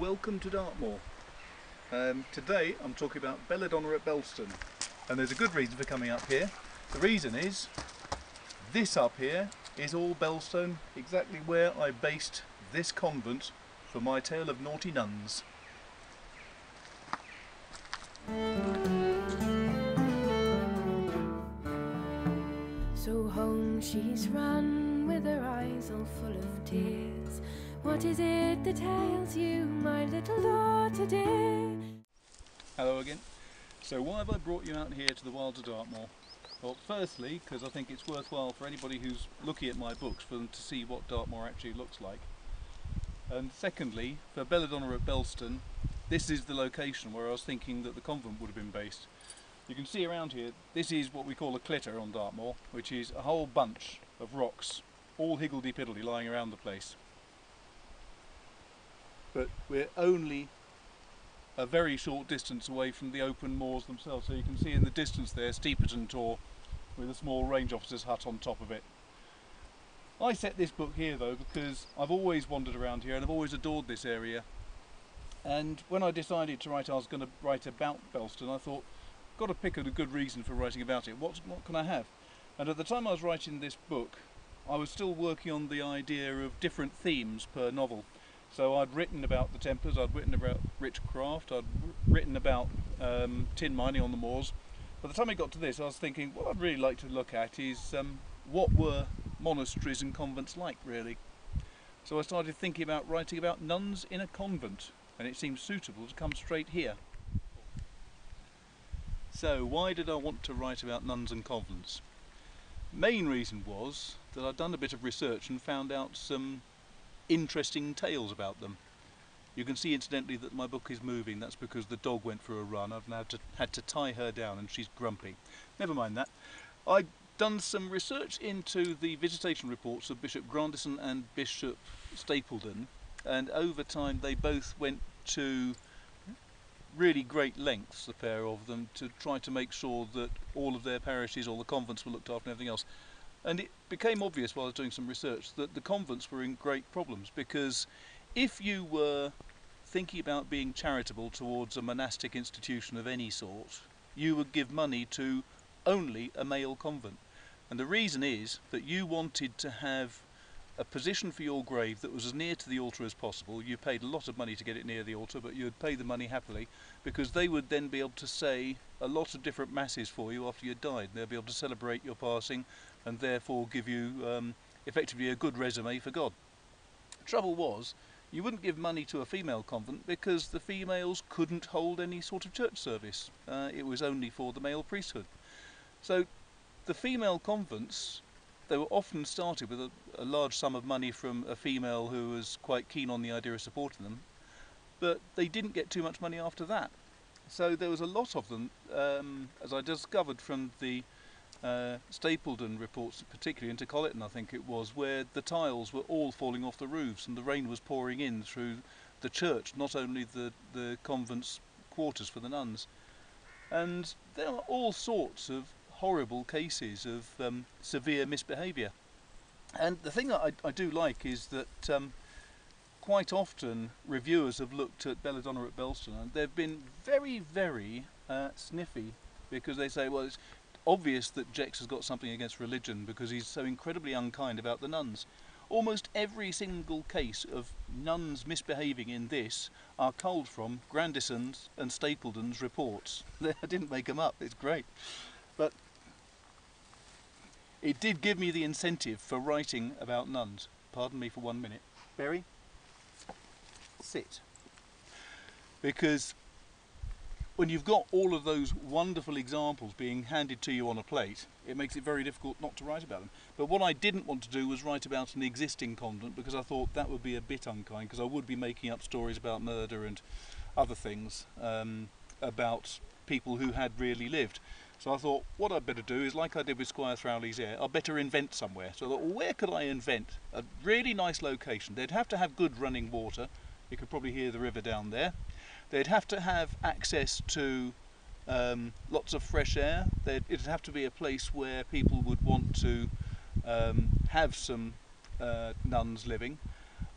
welcome to Dartmoor. Today I'm talking about Belladonna at Belstone, and there's a good reason for coming up here. The reason is this up here is all Belstone, exactly where I based this convent for my tale of naughty nuns. So home she's run with her eyes all full of tears. What is it that ails you, my little daughter dear? Hello again. So why have I brought you out here to the wilds of Dartmoor? Well, firstly, because I think it's worthwhile for anybody who's looking at my books for them to see what Dartmoor actually looks like. And secondly, for Belladonna at Belstone, this is the location where I was thinking that the convent would have been based. You can see around here, this is what we call a clitter on Dartmoor, which is a whole bunch of rocks, all higgledy-piggledy lying around the place. But we're only a very short distance away from the open moors themselves, so you can see in the distance there Steeperton Tor with a small range officer's hut on top of it. I set this book here though because I've always wandered around here and I've always adored this area, and when I decided to write, I was going to write about Belstone, I thought, got to pick a good reason for writing about it. What can I have? And at the time I was writing this book, I was still working on the idea of different themes per novel. So I'd written about the Templars, I'd written about witchcraft, I'd written about tin mining on the moors. By the time I got to this, I was thinking what I'd really like to look at is what were monasteries and convents like, really. So I started thinking about writing about nuns in a convent, and it seemed suitable to come straight here. So why did I want to write about nuns and convents? Main reason was that I'd done a bit of research and found out some interesting tales about them. You can see incidentally that my book is moving. That's because the dog went for a run. I've now had to tie her down and she's grumpy. Never mind that. I'd done some research into the visitation reports of Bishop Grandison and Bishop Stapledon, and over time they both went to really great lengths, the pair of them, to try to make sure that all of their parishes, all the convents, were looked after and everything else. And it became obvious while I was doing some research that the convents were in great problems, because if you were thinking about being charitable towards a monastic institution of any sort, you would give money to only a male convent. And the reason is that you wanted to have a position for your grave that was as near to the altar as possible. You paid a lot of money to get it near the altar, but you'd pay the money happily, because they would then be able to say a lot of different masses for you after you died. They'll be able to celebrate your passing and therefore give you effectively a good resume for God. Trouble was, you wouldn't give money to a female convent because the females couldn't hold any sort of church service. It was only for the male priesthood. So the female convents, they were often started with a large sum of money from a female who was quite keen on the idea of supporting them, but they didn't get too much money after that. So there was a lot of them, as I discovered from the Stapledon reports, particularly into Colleton I think it was, where the tiles were all falling off the roofs and the rain was pouring in through the church, not only the convent's quarters for the nuns. And there are all sorts of horrible cases of severe misbehaviour. And the thing that I do like is that quite often reviewers have looked at Belladonna at Belstone and they've been very, very sniffy, because they say, well, it's obvious that Jecks has got something against religion because he's so incredibly unkind about the nuns. Almost every single case of nuns misbehaving in this are culled from Grandison's and Stapledon's reports. I didn't make them up, it's great. But it did give me the incentive for writing about nuns. Pardon me for 1 minute. Berry, sit. Because when you've got all of those wonderful examples being handed to you on a plate, it makes it very difficult not to write about them. But what I didn't want to do was write about an existing convent, because I thought that would be a bit unkind, because I would be making up stories about murder and other things about people who had really lived. So I thought what I'd better do is, like I did with Squire Throwley's heir, I'd better invent somewhere. So I thought, well, where could I invent a really nice location? They'd have to have good running water. You could probably hear the river down there. They'd have to have access to lots of fresh air. It'd have to be a place where people would want to have some nuns living.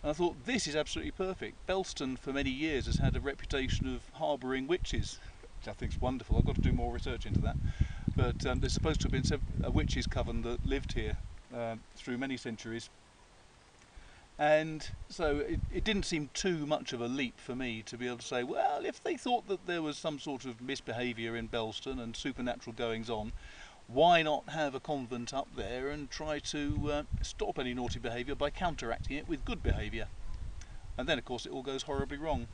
And I thought, this is absolutely perfect. Belstone for many years has had a reputation of harbouring witches, which I think is wonderful. I've got to do more research into that. But there's supposed to have been a witches coven that lived here through many centuries. And so it didn't seem too much of a leap for me to be able to say, well, if they thought that there was some sort of misbehaviour in Belstone and supernatural goings on, why not have a convent up there and try to stop any naughty behaviour by counteracting it with good behaviour? And then of course it all goes horribly wrong.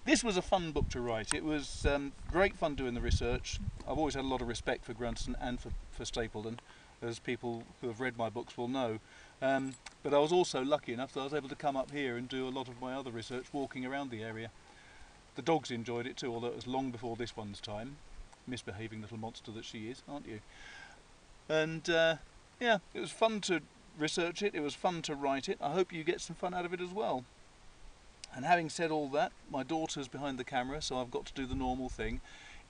This was a fun book to write. It was great fun doing the research. I've always had a lot of respect for Grunston and for Stapledon, as people who have read my books will know. But I was also lucky enough that I was able to come up here and do a lot of my other research walking around the area. The dogs enjoyed it too, although it was long before this one's time. Misbehaving little monster that she is, aren't you? And yeah, it was fun to research it, it was fun to write it. I hope you get some fun out of it as well. And having said all that, my daughter's behind the camera, so I've got to do the normal thing.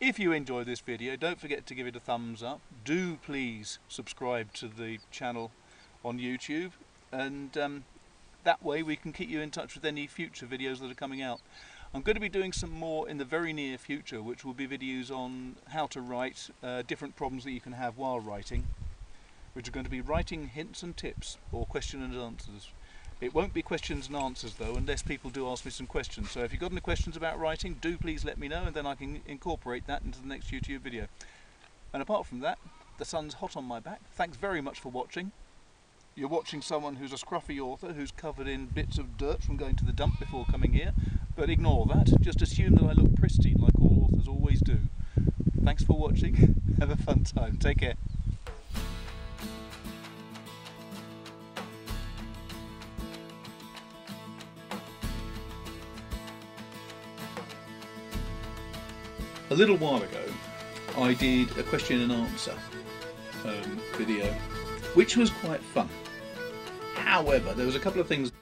If you enjoyed this video, don't forget to give it a thumbs up. Do please subscribe to the channel on YouTube, and that way we can keep you in touch with any future videos that are coming out. I'm going to be doing some more in the very near future, which will be videos on how to write, different problems that you can have while writing, which are going to be writing hints and tips, or question and answers. It won't be questions and answers though, unless people do ask me some questions. So if you've got any questions about writing, do please let me know, and then I can incorporate that into the next YouTube video. And apart from that, the sun's hot on my back. Thanks very much for watching. You're watching someone who's a scruffy author who's covered in bits of dirt from going to the dump before coming here, but ignore that. Just assume that I look pristine like all authors always do. Thanks for watching. Have a fun time. Take care. A little while ago I did a question and answer video, which was quite fun. However, there was a couple of things